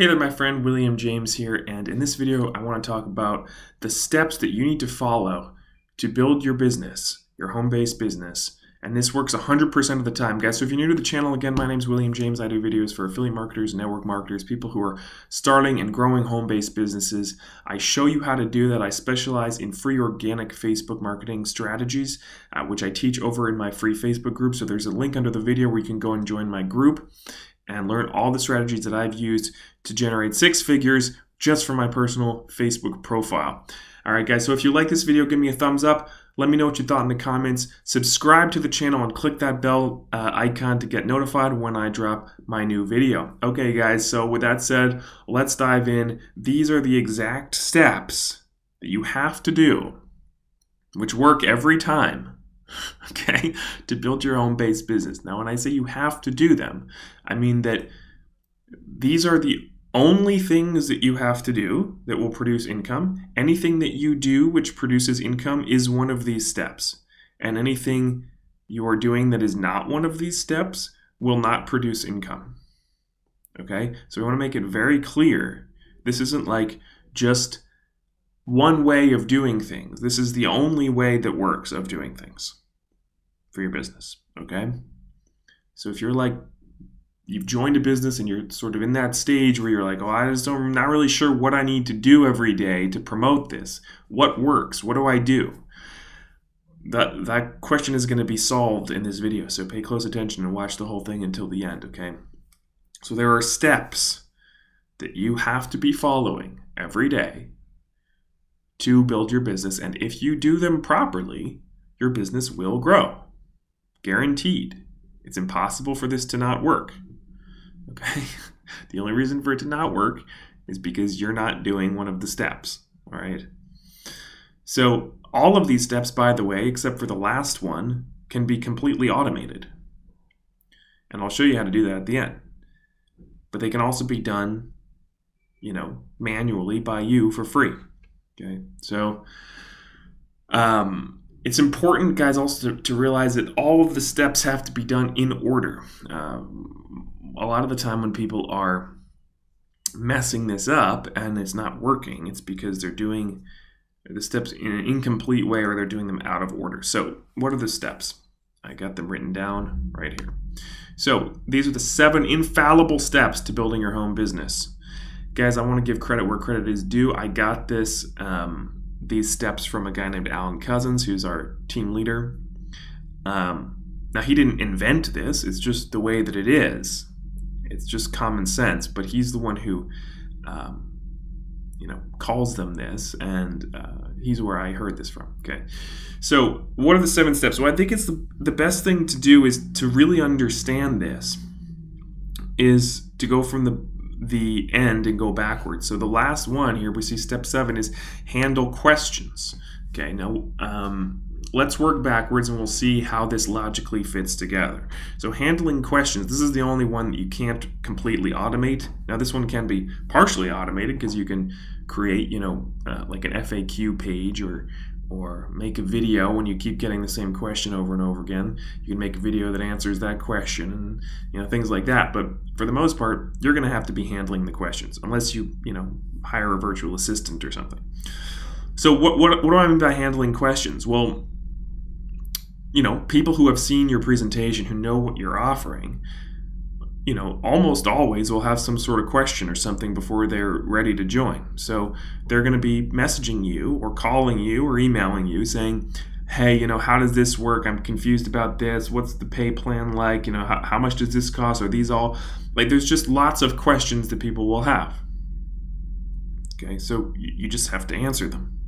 Hey there, my friend, William James here, and in this video I want to talk about the steps that you need to follow to build your business, your home-based business. And this works 100% of the time, guys. So if you're new to the channel, again, my name is William James. I do videos for affiliate marketers, network marketers, people who are starting and growing home-based businesses. I show you how to do that. I specialize in free organic Facebook marketing strategies, which I teach over in my free Facebook group. So there's a link under the video where you can go and join my group and learn all the strategies that I've used to generate 6 figures just from my personal Facebook profile. All right, guys, so if you like this video, give me a thumbs up. Let me know what you thought in the comments. Subscribe to the channel and click that bell icon to get notified when I drop my new video. Okay, guys, so with that said, let's dive in. These are the exact steps that you have to do, which work every time, okay, to build your home-based business. Now, when I say you have to do them, I mean that these are the only things that you have to do that will produce income. Anything that you do which produces income is one of these steps. And anything you are doing that is not one of these steps will not produce income. Okay? So we want to make it very clear. This isn't like just one way of doing things. This is the only way that works of doing things for your business. Okay? So if you're like, you've joined a business and you're sort of in that stage where you're like, oh, I'm not really sure what I need to do every day to promote this. What works? What do I do? That question is going to be solved in this video. So pay close attention and watch the whole thing until the end, okay? So there are steps that you have to be following every day to build your business. And if you do them properly, your business will grow. Guaranteed. It's impossible for this to not work. Okay? The only reason for it to not work is because you're not doing one of the steps. All right? So all of these steps, by the way, except for the last one, can be completely automated. And I'll show you how to do that at the end. But they can also be done, manually by you for free. Okay? So it's important, guys, also to realize that all of the steps have to be done in order. A lot of the time when people are messing this up and it's not working, it's because they're doing the steps in an incomplete way or they're doing them out of order. So what are the steps? I got them written down right here. So these are the 7 infallible steps to building your home business. Guys, I want to give credit where credit is due. I got these steps from a guy named Alan Cousins, who's our team leader. Now, he didn't invent this. It's just the way that it is. It's just common sense. But he's the one who, calls them this, and he's where I heard this from. Okay. So, what are the 7 steps? Well, I think it's the best thing to do is to really understand this. Is to go from the end and go backwards. So the last one here, we see step 7 is handle questions. Okay, now let's work backwards and we'll see how this logically fits together. So handling questions, this is the only one that you can't completely automate. Now this one can be partially automated because you can create, like an FAQ page or make a video when you keep getting the same question over and over again. You can make a video that answers that question and things like that. But for the most part, you're going to have to be handling the questions unless you hire a virtual assistant or something. So what do I mean by handling questions? Well, people who have seen your presentation, who know what you're offering, almost always will have some sort of question or something before they're ready to join. So they're going to be messaging you or calling you or emailing you saying, hey, how does this work? I'm confused about this. What's the pay plan like? How much does this cost? Are these all, there's just lots of questions that people will have. Okay, so you just have to answer them.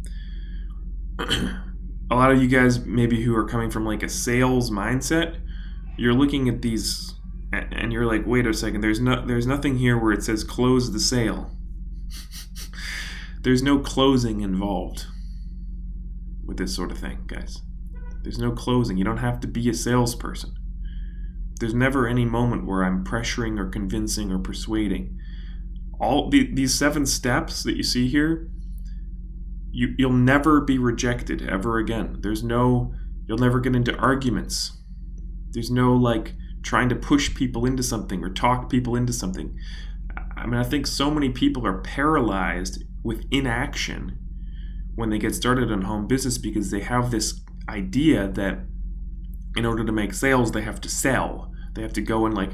A lot of you guys maybe who are coming from like a sales mindset, you're looking at these and you're like, wait a second, there's nothing here where it says close the sale. There's no closing involved with this sort of thing, guys. There's no closing. You don't have to be a salesperson. There's never any moment where I'm pressuring or convincing or persuading. All these 7 steps that you see here, you'll never be rejected ever again. You'll never get into arguments. There's no trying to push people into something or talk people into something. I mean, I think so many people are paralyzed with inaction when they get started on home business because they have this idea that in order to make sales, they have to sell. They have to go and like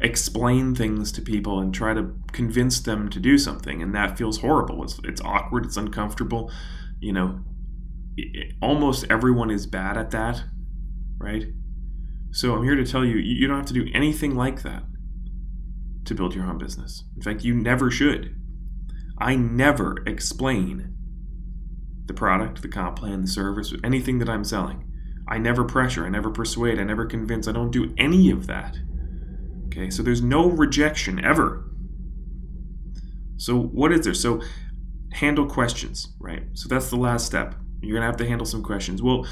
explain things to people and try to convince them to do something. And that feels horrible. It's awkward. It's uncomfortable. You know, almost everyone is bad at that, right? So I'm here to tell you, you don't have to do anything like that to build your home business. In fact, you never should. I never explain the product, the comp plan, the service, anything that I'm selling. I never pressure, I never persuade, I never convince, I don't do any of that. Okay, so there's no rejection ever. So what is there? So handle questions, right? So that's the last step. You're gonna have to handle some questions. Well,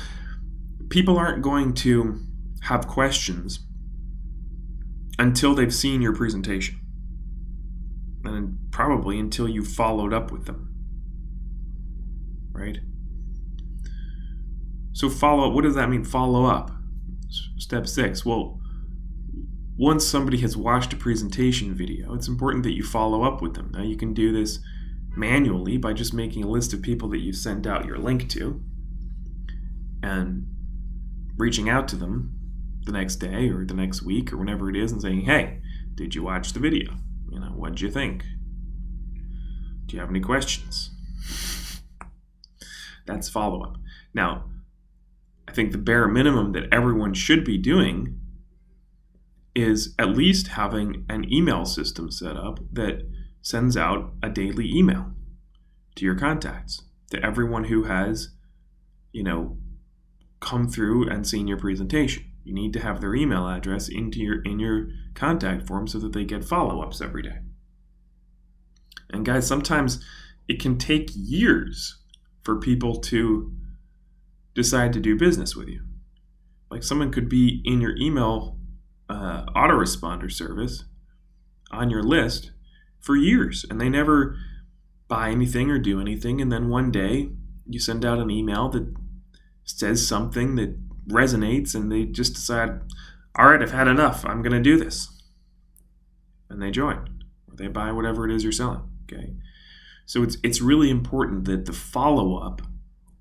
people aren't going to have questions until they've seen your presentation. And probably until you've followed up with them, right? So follow up, what does that mean, follow up? Step 6, well, once somebody has watched a presentation video, it's important that you follow up with them. Now you can do this manually by just making a list of people that you sent out your link to and reaching out to them the next day or the next week or whenever it is and saying, hey, did you watch the video? You know, what'd you think? Do you have any questions? That's follow-up. Now, I think the bare minimum that everyone should be doing is at least having an email system set up that sends out a daily email to your contacts, to everyone who has, you know, come through and seen your presentation. You need to have their email address in your contact form so that they get follow-ups every day. And guys, sometimes it can take years for people to decide to do business with you. Like someone could be in your email autoresponder service on your list for years and they never buy anything or do anything, and then one day you send out an email that says something that resonates and they just decide, all right, I've had enough, I'm gonna do this, and they join or they buy whatever it is you're selling. Okay, so it's really important that the follow-up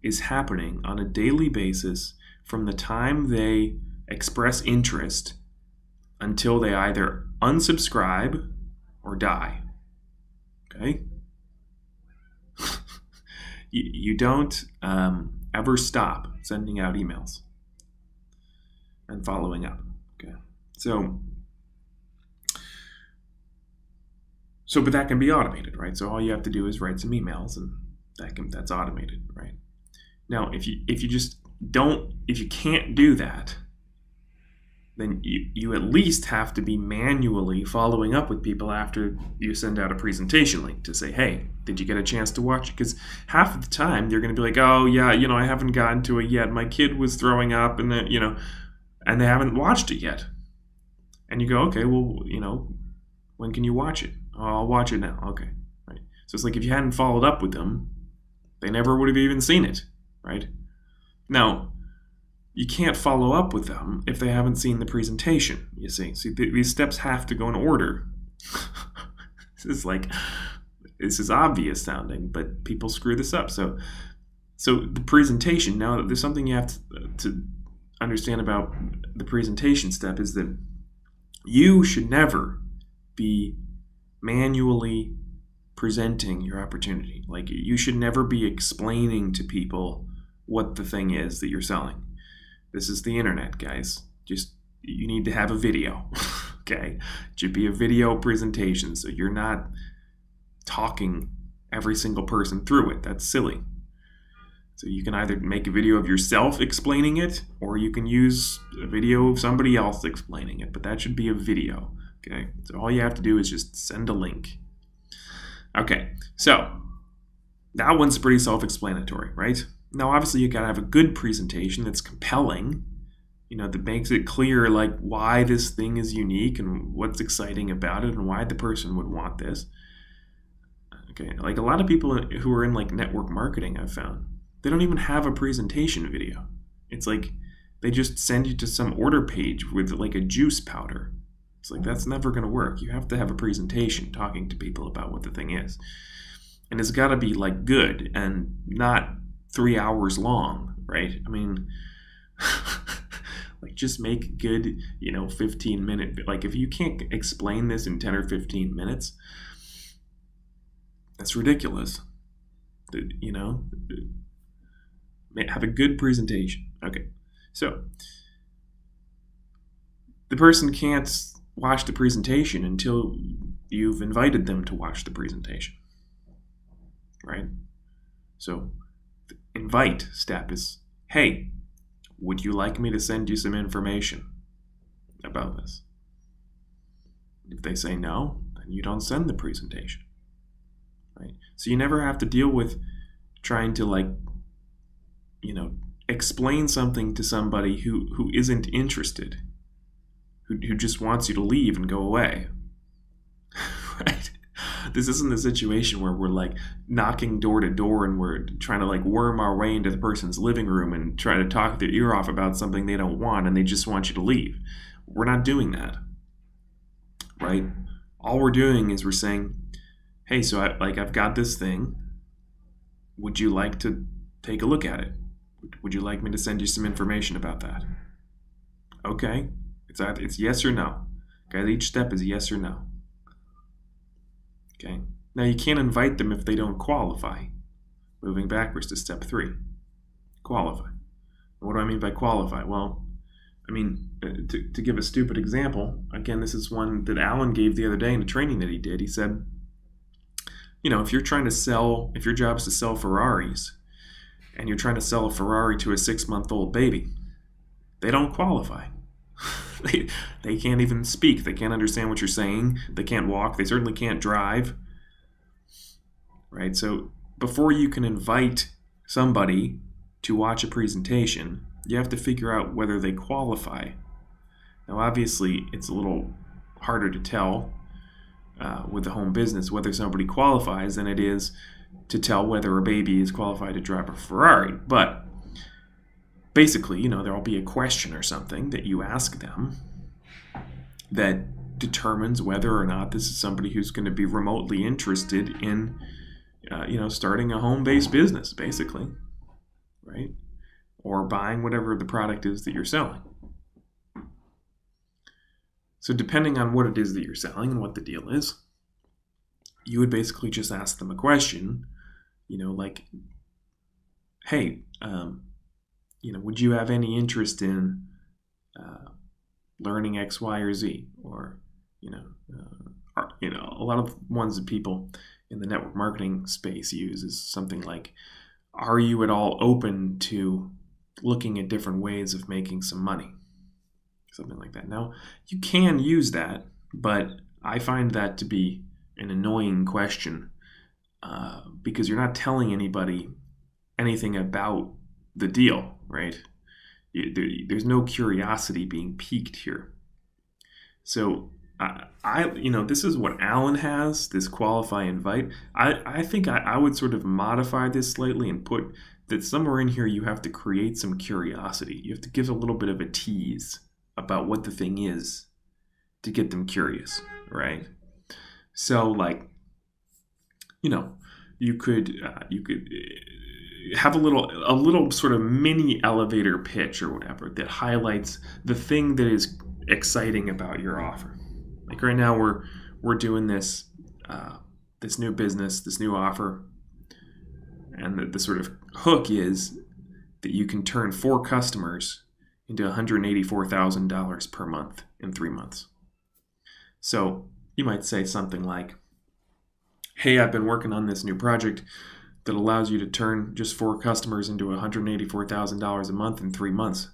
is happening on a daily basis from the time they express interest until they either unsubscribe or die. Okay? You don't ever stop sending out emails and following up. Okay? But that can be automated, right? So all you have to do is write some emails and that's automated, right? Now, if you can't do that, then you at least have to be manually following up with people after you send out a presentation link to say, hey, did you get a chance to watch it? Because half of the time they're going to be like, oh yeah, you know, I haven't gotten to it yet. My kid was throwing up and then, you know, and they haven't watched it yet. And you go, okay, well, you know, when can you watch it? Oh, I'll watch it now. Okay, right. So it's like if you hadn't followed up with them, they never would have even seen it, right? Now, you can't follow up with them if they haven't seen the presentation, you see. So these steps have to go in order. This is obvious sounding, but people screw this up. So the presentation, now there's something you have to understand about the presentation step is that you should never be manually presenting your opportunity. Like you should never be explaining to people what the thing is that you're selling. This is the internet, guys. You need to have a video, okay? It should be a video presentation, so you're not talking every single person through it. That's silly. So you can either make a video of yourself explaining it, or you can use a video of somebody else explaining it, but that should be a video, okay? So all you have to do is just send a link. Okay, so that one's pretty self-explanatory, right? Now, obviously, you gotta have a good presentation that's compelling, you know, that makes it clear, like, why this thing is unique and what's exciting about it and why the person would want this. Okay, like a lot of people who are in, like, network marketing, I've found, they don't even have a presentation video. It's like they just send you to some order page with, like, a juice powder. It's like, that's never going to work. You have to have a presentation talking to people about what the thing is. And it's got to be like good and not 3 hours long, right? I mean, like just make good, 15-minute, like if you can't explain this in 10 or 15 minutes, that's ridiculous. Have a good presentation. Okay, so the person can't watch the presentation until you've invited them to watch the presentation, right? So the invite step is, hey, would you like me to send you some information about this? If they say no, then you don't send the presentation, right? So you never have to deal with trying to explain something to somebody who isn't interested, who just wants you to leave and go away, right? This isn't a situation where we're like knocking door to door and we're trying to worm our way into the person's living room and try to talk their ear off about something they don't want and they just want you to leave. We're not doing that, right? All we're doing is we're saying, hey, so I've got this thing. Would you like to take a look at it? Would you like me to send you some information about that? Okay. It's yes or no. Okay, each step is yes or no. Okay. Now you can't invite them if they don't qualify. Moving backwards to step 3. Qualify. What do I mean by qualify? Well, I mean, to give a stupid example, again, this is one that Alan gave the other day in a training that he did. He said, if you're trying to sell, if your job is to sell Ferraris, and you're trying to sell a Ferrari to a 6-month-old baby, they don't qualify. They can't even speak. They can't understand what you're saying. They can't walk. They certainly can't drive. Right? So before you can invite somebody to watch a presentation, you have to figure out whether they qualify. Now, obviously, it's a little harder to tell with the home business whether somebody qualifies than it is to tell whether a baby is qualified to drive a Ferrari. But basically, there will be a question or something that you ask them that determines whether or not this is somebody who's going to be remotely interested in, starting a home-based business, basically, right? Or buying whatever the product is that you're selling. So depending on what it is that you're selling and what the deal is, you would basically just ask them a question, like, hey, would you have any interest in learning X, Y, or Z? Or, a lot of ones that people in the network marketing space use is something like, are you at all open to looking at different ways of making some money? Something like that. Now, you can use that, but I find that to be an annoying question because you're not telling anybody anything about the deal, right? There's no curiosity being piqued here. So this is what Alan has, this qualify invite. I think I would sort of modify this slightly and put that somewhere in here you have to create some curiosity. You have to give a little bit of a tease about what the thing is to get them curious, right? So you could have a little sort of mini elevator pitch or whatever that highlights the thing that is exciting about your offer. Like right now we're doing this this new business, this new offer, and the sort of hook is that you can turn 4 customers into $184,000 per month in 3 months. So you might say something like, hey, I've been working on this new project that allows you to turn just 4 customers into $184,000 a month in 3 months.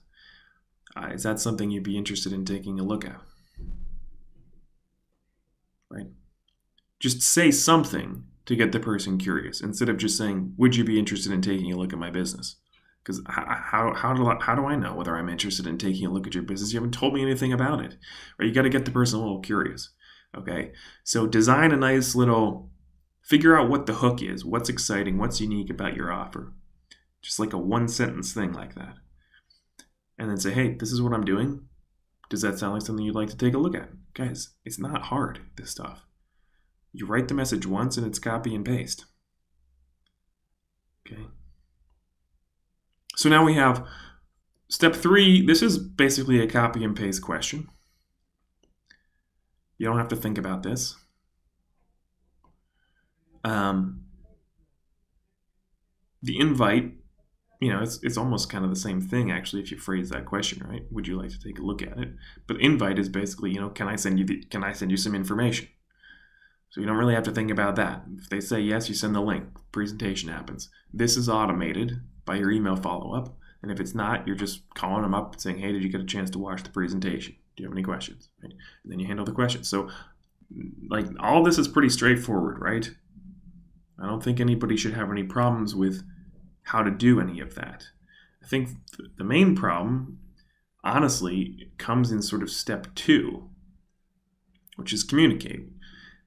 Is that something you'd be interested in taking a look at? Right? Just say something to get the person curious instead of just saying, would you be interested in taking a look at my business? Because how do I know whether I'm interested in taking a look at your business? You haven't told me anything about it. Right? You got to get the person a little curious. Okay? So design a nice little, figure out what the hook is, what's exciting, what's unique about your offer. Just like a 1-sentence thing like that. And then say, hey, this is what I'm doing. Does that sound like something you'd like to take a look at? Guys, it's not hard, this stuff. You write the message once and it's copy and paste. Okay. So now we have step 3. This is basically a copy and paste question. You don't have to think about this. The invite, it's almost kind of the same thing, actually, if you phrase that question, right? Would you like to take a look at it? But invite is basically, can I send you some information? So you don't really have to think about that. If they say yes, you send the link. Presentation happens. This is automated by your email follow-up. And if it's not, you're just calling them up and saying, hey, did you get a chance to watch the presentation? Do you have any questions? Right? And then you handle the questions. So all this is pretty straightforward, right? I don't think anybody should have any problems with how to do any of that. I think the main problem, honestly, comes in sort of step 2, which is communicate.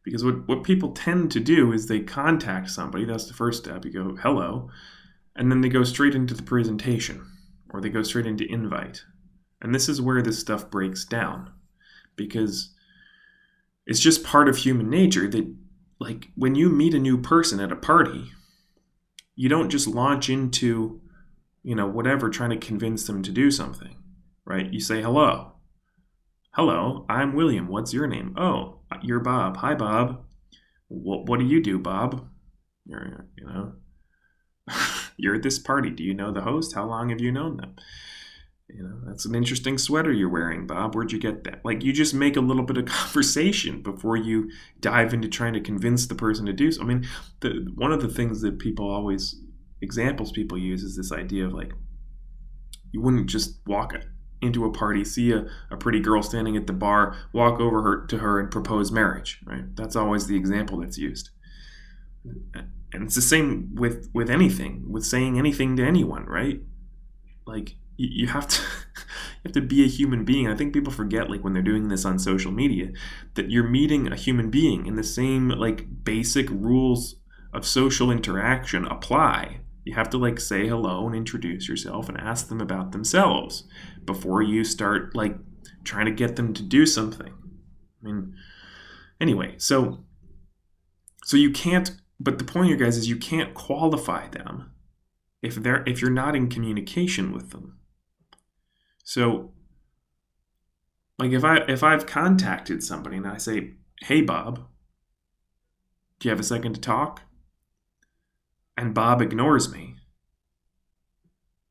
Because what people tend to do is they contact somebody. That's the first step. You go, hello. And then they go straight into the presentation. Or they go straight into invite. And this is where this stuff breaks down. Because it's just part of human nature that, when you meet a new person at a party, you don't just launch into, whatever, trying to convince them to do something, right? You say, hello. Hello, I'm William. What's your name? Oh, you're Bob. Hi, Bob. What do you do, Bob? You're at this party. Do you know the host? How long have you known them? That's an interesting sweater you're wearing, Bob. Where'd you get that? You just make a little bit of conversation before you dive into trying to convince the person to do so. I mean, one of the things that examples people use is this idea of you wouldn't just walk into a party, see a pretty girl standing at the bar, walk over to her and propose marriage, right? That's always the example that's used. And it's the same with anything, with saying anything to anyone, right? You have to be a human being. I think people forget, when they're doing this on social media, that you're meeting a human being, and the same basic rules of social interaction apply. You have to say hello and introduce yourself and ask them about themselves before you start trying to get them to do something. I mean, anyway, so you can't, but the point here, guys, is you can't qualify them if you're not in communication with them. So if I've contacted somebody and I say, hey, Bob, do you have a second to talk? And Bob ignores me,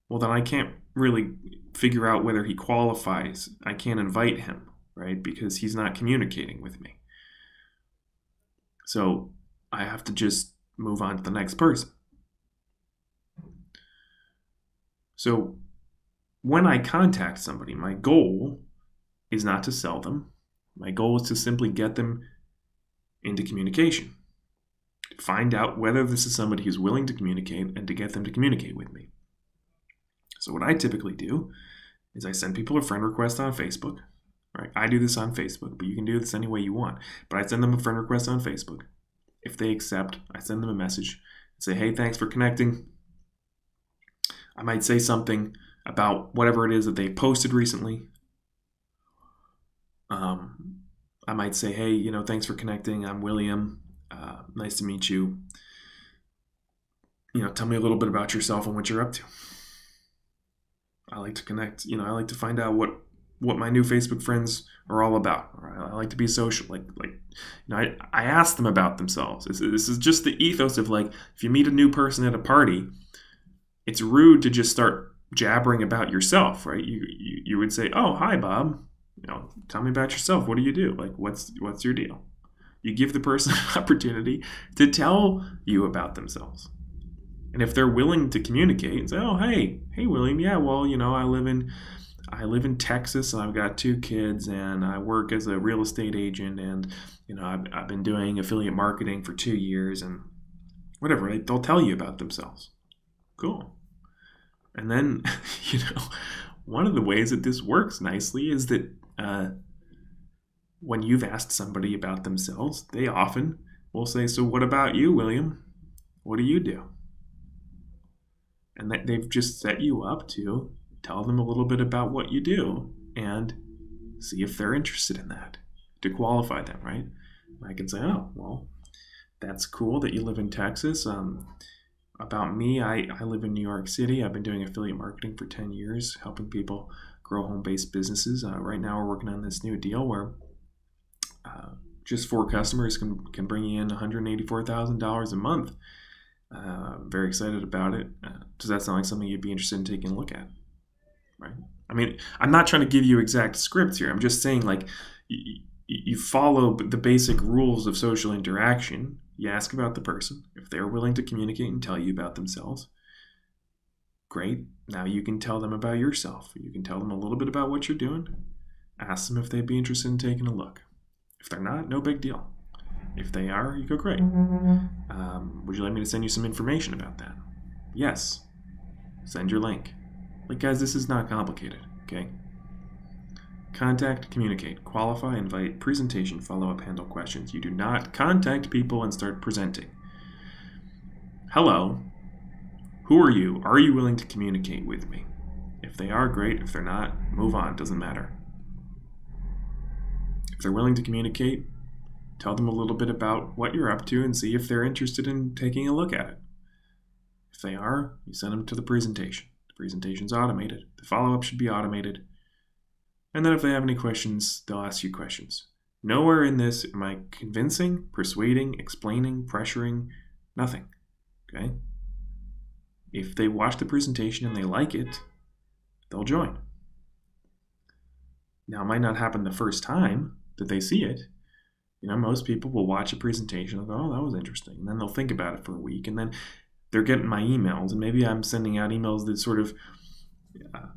well, then I can't really figure out whether he qualifies. I can't invite him, right? Because he's not communicating with me. So I have to just move on to the next person. So when I contact somebody, my goal is not to sell them. My goal is to simply get them into communication. Find out whether this is somebody who's willing to communicate and to get them to communicate with me. So what I typically do is I send people a friend request on Facebook. Right? I do this on Facebook, but you can do this any way you want. But I send them a friend request on Facebook. If they accept, I send them a message and say, hey, thanks for connecting. I might say something about whatever it is that they posted recently. I might say, hey, thanks for connecting. I'm William. Nice to meet you. Tell me a little bit about yourself and what you're up to. I like to connect. I like to find out what my new Facebook friends are all about. I like to be social. I ask them about themselves. This is just the ethos of if you meet a new person at a party, it's rude to just start jabbering about yourself, right? You would say, oh, hi, Bob. Tell me about yourself. What do you do? What's your deal? You give the person an opportunity to tell you about themselves. And if they're willing to communicate and say, oh, hey, William, yeah, well, I live in Texas and I've got 2 kids and I work as a real estate agent and, I've been doing affiliate marketing for 2 years and whatever, right? They'll tell you about themselves. Cool. And then, one of the ways that this works nicely is that when you've asked somebody about themselves, they often will say, so what about you, William? What do you do? And that they've just set you up to tell them a little bit about what you do and See if they're interested in that to qualify them, right? I can say, oh, well, that's cool that you live in Texas. About me, I live in New York City. I've been doing affiliate marketing for 10 years, helping people grow home-based businesses. Right now, we're working on this new deal where just 4 customers can bring you in $184,000 a month. Very excited about it. Does that sound like something you'd be interested in taking a look at? Right? I mean, I'm not trying to give you exact scripts here. I'm just saying, like, you follow the basic rules of social interaction. You ask about the person. If they're willing to communicate and tell you about themselves, great. Now you can tell them about yourself. You can tell them a little bit about what you're doing. Ask them if they'd be interested in taking a look. If they're not, no big deal. If they are, you go, great. Would you like me to send you some information about that? Yes. Send your link. Like, guys, this is not complicated, okay? Contact, communicate, qualify, invite, presentation, follow-up, handle questions. You do not contact people and start presenting. Hello. Who are you? Are you willing to communicate with me? If they are, great. If they're not, move on. Doesn't matter. If they're willing to communicate, tell them a little bit about what you're up to and see if they're interested in taking a look at it. If they are, you send them to the presentation. The presentation's automated. The follow-up should be automated. And then if they have any questions, they'll ask you questions. Nowhere in this am I convincing, persuading, explaining, pressuring, nothing. Okay? If they watch the presentation and they like it, they'll join. Now, it might not happen the first time that they see it. You know, most people will watch a presentation and go, oh, that was interesting. And then they'll think about it for a week. And then they're getting my emails. And maybe I'm sending out emails that sort of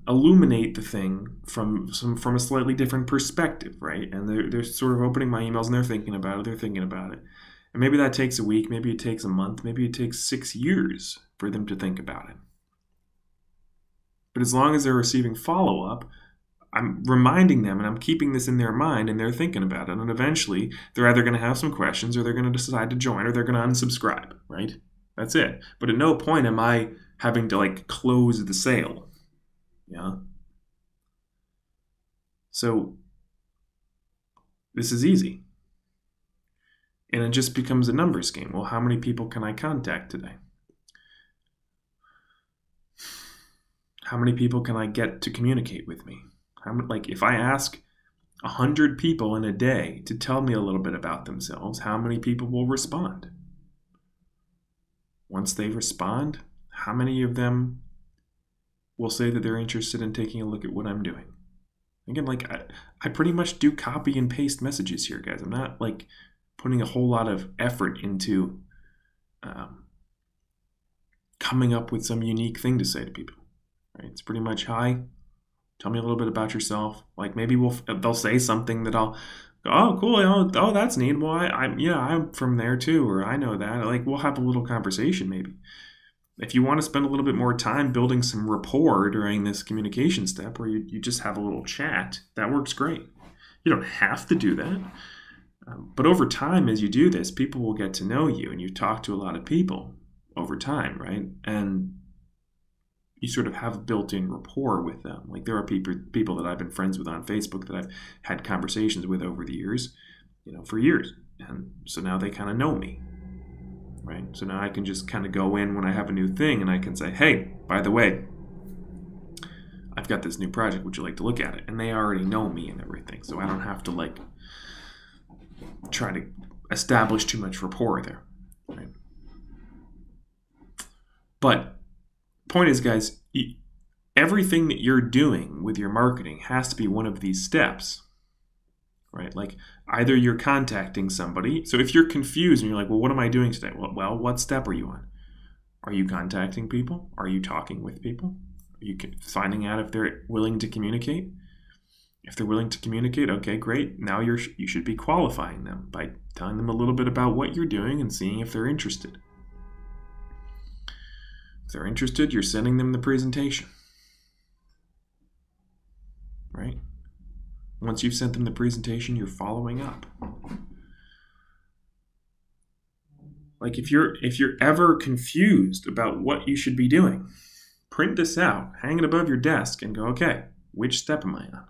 illuminate the thing from a slightly different perspective, right? And they're sort of opening my emails and they're thinking about it. And maybe that takes a week, maybe it takes a month, maybe it takes 6 years for them to think about it. But as long as they're receiving follow-up, I'm reminding them and I'm keeping this in their mind and they're thinking about it. And eventually they're either going to have some questions or they're going to decide to join or they're going to unsubscribe, right? That's it. But at no point am I having to like close the sale. Yeah. So this is easy. And it just becomes a numbers game. Well, how many people can I contact today? How many people can I get to communicate with me? Like if I ask 100 people in a day to tell me a little bit about themselves, how many people will respond? Once they respond, how many of them will say that they're interested in taking a look at what I'm doing? Again, like I pretty much do copy and paste messages here, guys. I'm not like putting a whole lot of effort into coming up with some unique thing to say to people. Right? It's pretty much, hi, tell me a little bit about yourself. Like maybe they'll say something that I'll go, oh, cool, oh, that's neat. Well, I'm from there too, or I know that. Like we'll have a little conversation maybe. If you want to spend a little bit more time building some rapport during this communication step where you just have a little chat, that works great. You don't have to do that. But over time, as you do this, people will get to know you and you talk to a lot of people over time, right? And you sort of have a built-in rapport with them. Like there are people that I've been friends with on Facebook that I've had conversations with over the years, for years. And so now they kind of know me, right? So now I can just kind of go in when I have a new thing and I can say, hey, by the way, I've got this new project. Would you like to look at it? And they already know me and everything. So I don't have to like try to establish too much rapport there, right? But point is, guys, everything that you're doing with your marketing has to be one of these steps, right? Like either you're contacting somebody. So if you're confused and you're like, well, what am I doing today? Well, what step are you on? Are you contacting people? Are you talking with people? Are you finding out if they're willing to communicate? If they're willing to communicate, okay, great. Now you should be qualifying them by telling them a little bit about what you're doing and seeing if they're interested. If they're interested, you're sending them the presentation, right? Once you've sent them the presentation, you're following up. Like if you're ever confused about what you should be doing, print this out, hang it above your desk and go, okay, which step am I on?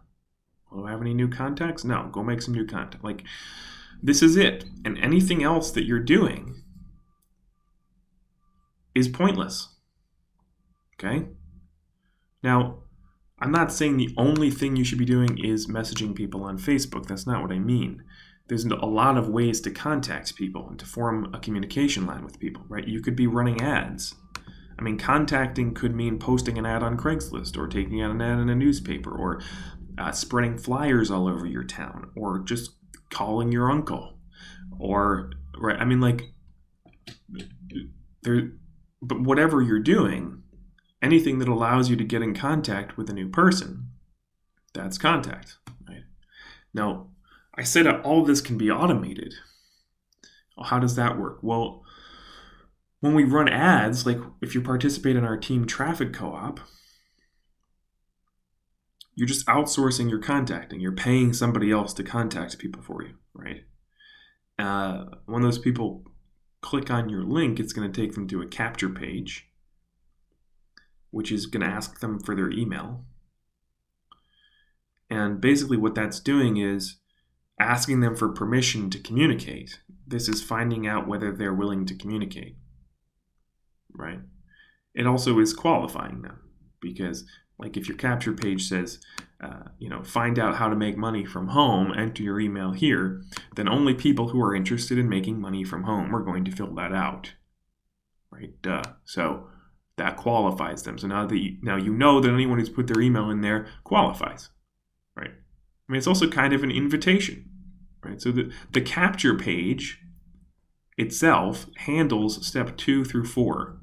Do I have any new contacts? No, go make some new contact. Like, this is it. And anything else that you're doing is pointless. Okay? Now, I'm not saying the only thing you should be doing is messaging people on Facebook. That's not what I mean. There's a lot of ways to contact people and to form a communication line with people, right? You could be running ads. I mean, contacting could mean posting an ad on Craigslist or taking out an ad in a newspaper or spreading flyers all over your town or just calling your uncle or, right? I mean, like, but whatever you're doing, anything that allows you to get in contact with a new person, that's contact, right? Now, I said that all of this can be automated. Well, how does that work? Well, when we run ads, like if you participate in our team traffic co-op, you're just outsourcing your contacting. You're paying somebody else to contact people for you, right? When those people click on your link, it's going to take them to a capture page, which is going to ask them for their email. And basically what that's doing is asking them for permission to communicate. This is finding out whether they're willing to communicate, right? It also is qualifying them because, like, if your capture page says, find out how to make money from home, enter your email here, then only people who are interested in making money from home are going to fill that out, right? So that qualifies them. So now you know that anyone who's put their email in there qualifies, right? I mean, it's also kind of an invitation, right? So the capture page itself handles step 2 through 4.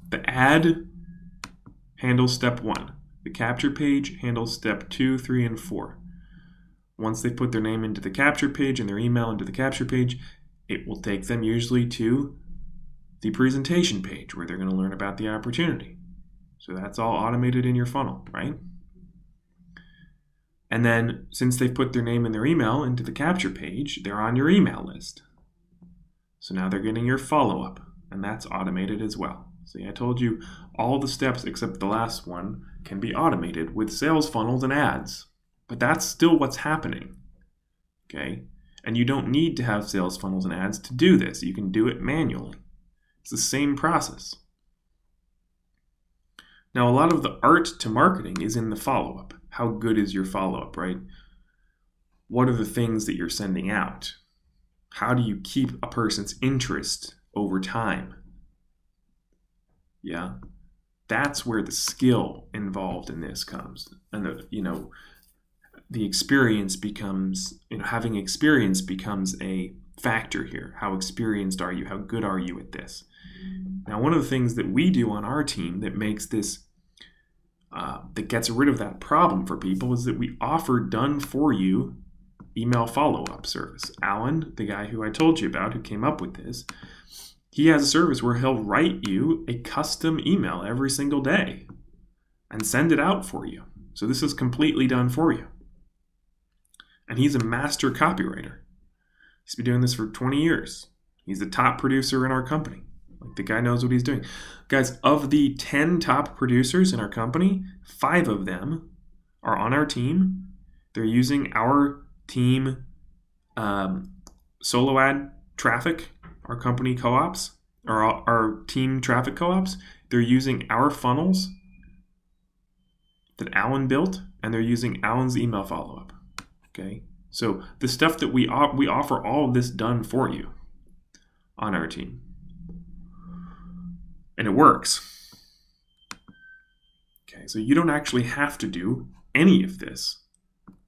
The ad handles step 1. The capture page handles step 2, 3, and 4. Once they put their name into the capture page and their email into the capture page, it will take them usually to the presentation page where they're going to learn about the opportunity. So that's all automated in your funnel, right? And then since they've put their name and their email into the capture page, they're on your email list. So now they're getting your follow-up, and that's automated as well. See, I told you all the steps except the last one can be automated with sales funnels and ads, but that's still what's happening, okay? And you don't need to have sales funnels and ads to do this. You can do it manually. It's the same process. Now, a lot of the art to marketing is in the follow-up. How good is your follow-up, right? What are the things that you're sending out? How do you keep a person's interest over time? Yeah, that's where the skill involved in this comes. And the experience becomes, having experience becomes a factor here. How experienced are you? How good are you at this? Now, one of the things that we do on our team that makes this, that gets rid of that problem for people is that we offer done for you email follow-up service. Alan, the guy who I told you about who came up with this, he has a service where he'll write you a custom email every single day and send it out for you. So this is completely done for you. And he's a master copywriter. He's been doing this for 20 years. He's the top producer in our company. Like, the guy knows what he's doing. Guys, of the 10 top producers in our company, 5 of them are on our team. They're using our team solo ad traffic, our company co-ops, or our team traffic co-ops. They're using our funnels that Alan built, and they're using Alan's email follow-up. Okay? So the stuff that we offer all of this done for you on our team. And it works. Okay, so you don't actually have to do any of this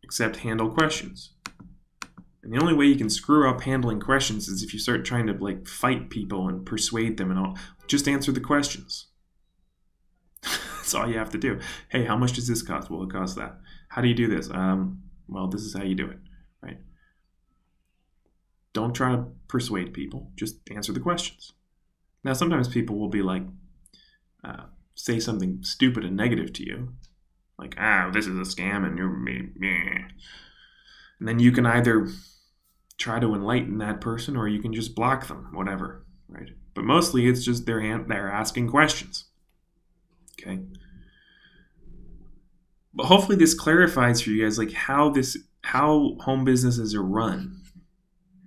except handle questions. And the only way you can screw up handling questions is if you start trying to fight people and persuade them and all. Just answer the questions. That's all you have to do. Hey, how much does this cost? Well, it costs that. How do you do this? Well, this is how you do it, right? Don't try to persuade people. Just answer the questions. Now, sometimes people will be say something stupid and negative to you. Like, this is a scam and you're meh. And then you can either try to enlighten that person or you can just block them, whatever, right? But mostly it's just they're asking questions, okay? But hopefully this clarifies for you guys like how home businesses are run.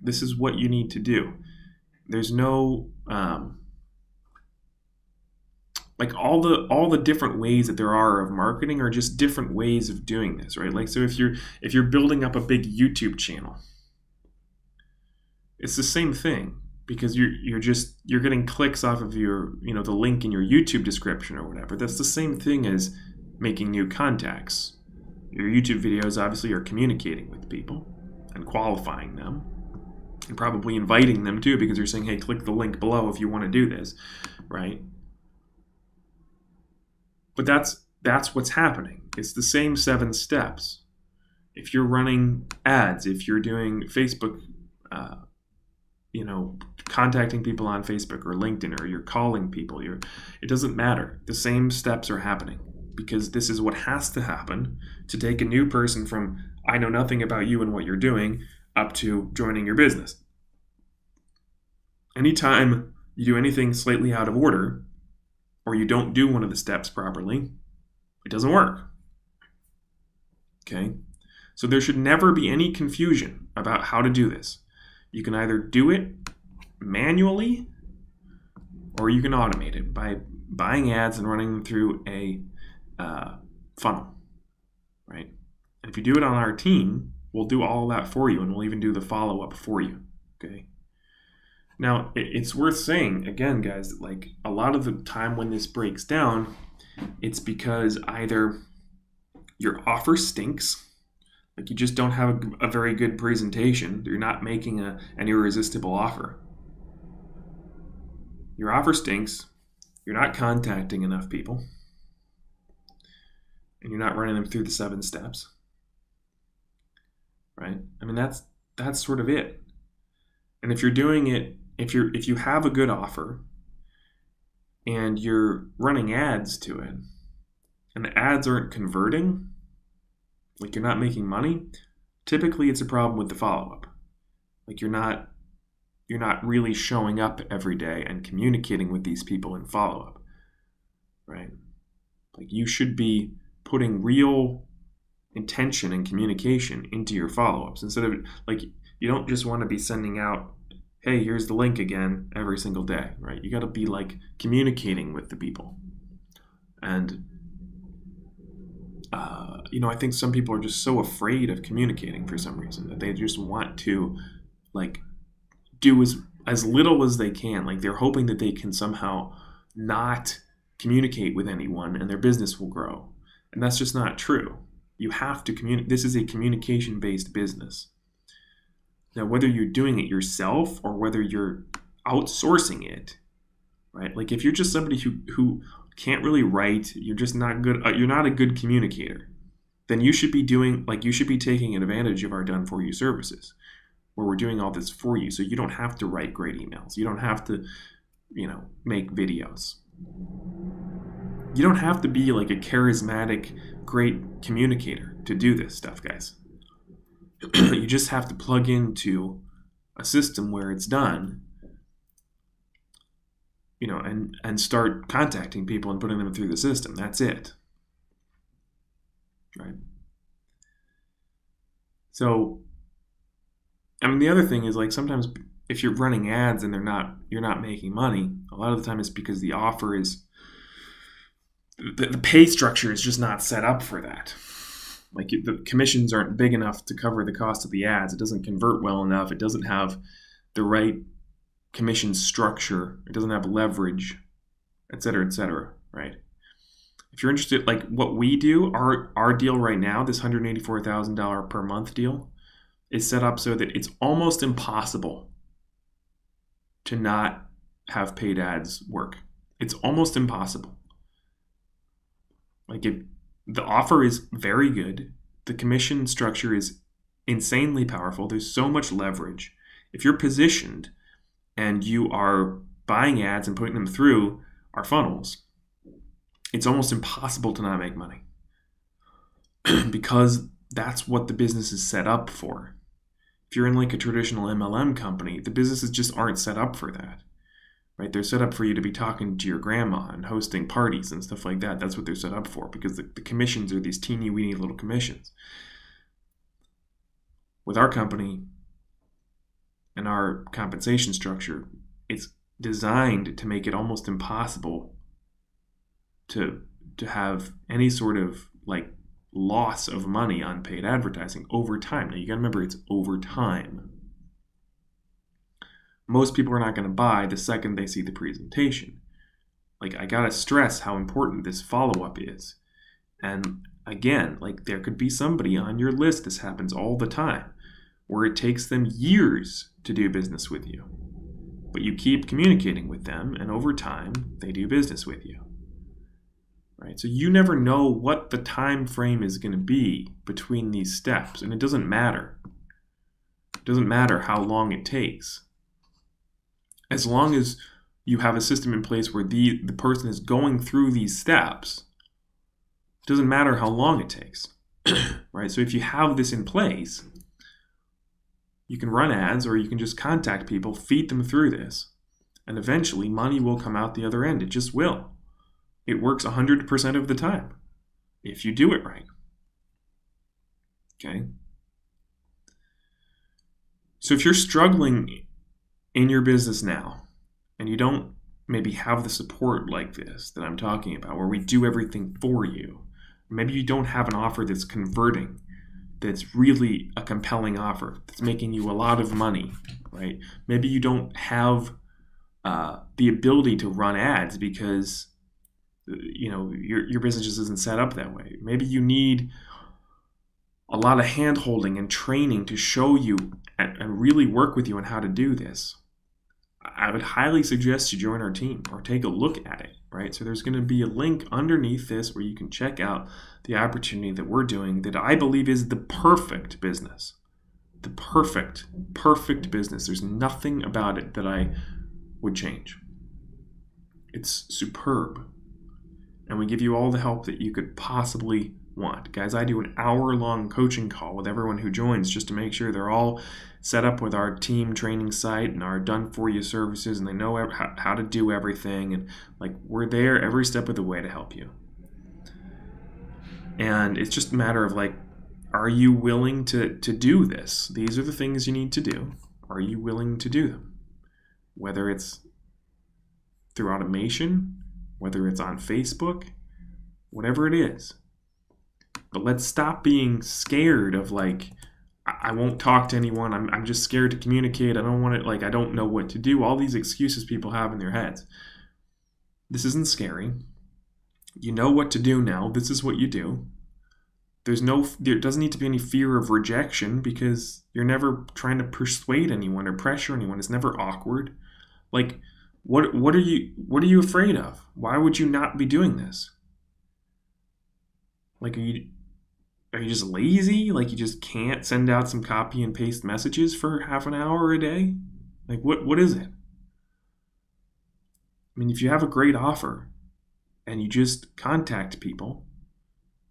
This is what you need to do. There's no like all the different ways that there are of marketing are just different ways of doing this, right? Like, so if you're building up a big YouTube channel, it's the same thing, because you're getting clicks off of your, the link in your YouTube description or whatever. That's the same thing as making new contacts. Your YouTube videos obviously are communicating with people and qualifying them, and probably inviting them too, because you're saying, hey, click the link below if you want to do this, right? But that's what's happening. It's the same 7 steps. If you're running ads, if you're doing Facebook, contacting people on Facebook or LinkedIn, or you're calling people, it doesn't matter. The same steps are happening, because this is what has to happen to take a new person from I know nothing about you and what you're doing up to joining your business. Anytime you do anything slightly out of order, or you don't do one of the steps properly, it doesn't work. Okay? So there should never be any confusion about how to do this. You can either do it manually, or you can automate it by buying ads and running them through a funnel, right? And if you do it on our team, we'll do all of that for you, and we'll even do the follow-up for you, okay? Now, it's worth saying, again, guys, that like a lot of the time when this breaks down, it's because either your offer stinks, like you just don't have a very good presentation, you're not making an irresistible offer. Your offer stinks, you're not contacting enough people, and you're not running them through the 7 steps, right? I mean, that's sort of it. And if you're doing it, if you have a good offer and you're running ads to it, and the ads aren't converting, like you're not making money, typically it's a problem with the follow-up. Like you're not really showing up every day and communicating with these people in follow-up, right? Like you should be putting real intention and communication into your follow-ups, instead of like, you don't just want to be sending out, hey, here's the link again every single day, right? You got to be like communicating with the people. And I think some people are just so afraid of communicating for some reason that they just want to like do as little as they can. Like they're hoping that they can somehow not communicate with anyone and their business will grow. And that's just not true. You have to communicate. This is a communication-based business. Now, whether you're doing it yourself or whether you're outsourcing it, right? Like if you're just somebody who can't really write, you're just not good, you're not a good communicator, then you should be taking advantage of our done-for-you services, where we're doing all this for you, so you don't have to write great emails. You don't have to, make videos. You don't have to be like a charismatic, great communicator to do this stuff, guys. You just have to plug into a system where it's done, and start contacting people and putting them through the system. That's it. Right? So, I mean, the other thing is like sometimes if you're running ads and you're not making money, a lot of the time it's because the offer is, the pay structure is just not set up for that. Like the commissions aren't big enough to cover the cost of the ads. It doesn't convert well enough. It doesn't have the right commission structure. It doesn't have leverage, et cetera, right? If you're interested, like what we do, our deal right now, this $184,000 per month deal, is set up so that it's almost impossible to not have paid ads work. It's almost impossible. Like the offer is very good. The commission structure is insanely powerful. There's so much leverage. If you're positioned and you are buying ads and putting them through our funnels, it's almost impossible to not make money because that's what the business is set up for. If you're in like a traditional MLM company, the businesses just aren't set up for that. right? They're set up for you to be talking to your grandma and hosting parties and stuff like that. That's what they're set up for, because the commissions are these teeny weeny little commissions. With our company and our compensation structure, it's designed to make it almost impossible to have any sort of like loss of money on paid advertising over time. Now you gotta remember, it's over time. Most people are not going to buy the second they see the presentation. Like, I gotta stress how important this follow-up is. And again, like, there could be somebody on your list, this happens all the time, where it takes them years to do business with you. But you keep communicating with them, and over time, they do business with you. Right? So you never know what the time frame is going to be between these steps, and it doesn't matter. It doesn't matter how long it takes. As long as you have a system in place where the person is going through these steps, it doesn't matter how long it takes, right? So if you have this in place, you can run ads, or you can just contact people, feed them through this, and eventually money will come out the other end. It just will. It works 100% of the time if you do it right. Okay? So if you're struggling in your business now, and you don't maybe have the support like this that I'm talking about, where we do everything for you, maybe you don't have an offer that's converting, that's really a compelling offer, that's making you a lot of money, right? Maybe you don't have the ability to run ads because your business just isn't set up that way. Maybe you need a lot of hand-holding and training to show you and really work with you on how to do this. I would highly suggest you join our team or take a look at it, right? So there's going to be a link underneath this where you can check out the opportunity that we're doing that I believe is the perfect business. The perfect business. There's nothing about it that I would change. It's superb. And we give you all the help that you could possibly want. Guys, I do an hour-long coaching call with everyone who joins just to make sure they're all set up with our team training site and our done-for-you services, and they know how to do everything. And like, we're there every step of the way to help you. And it's just a matter of like, are you willing to do this? These are the things you need to do. Are you willing to do them? Whether it's through automation, whether it's on Facebook, whatever it is. But let's stop being scared of like, I won't talk to anyone. I'm just scared to communicate. I don't want to, like, I don't know what to do. All these excuses people have in their heads. This isn't scary. You know what to do now. This is what you do. There doesn't need to be any fear of rejection because you're never trying to persuade anyone or pressure anyone. It's never awkward. Like, what are you afraid of? Why would you not be doing this? Like, are you just lazy? Like, you just can't send out some copy and paste messages for half an hour a day? Like, what is it? I mean, if you have a great offer and you just contact people,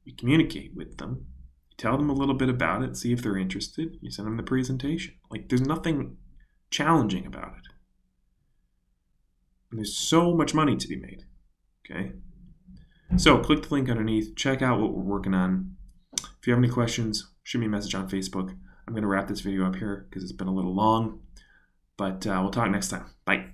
you communicate with them, you tell them a little bit about it, see if they're interested, you send them the presentation. Like, there's nothing challenging about it. And there's so much money to be made, okay? So click the link underneath, check out what we're working on. If you have any questions, shoot me a message on Facebook. I'm going to wrap this video up here because it's been a little long, but we'll talk next time. Bye.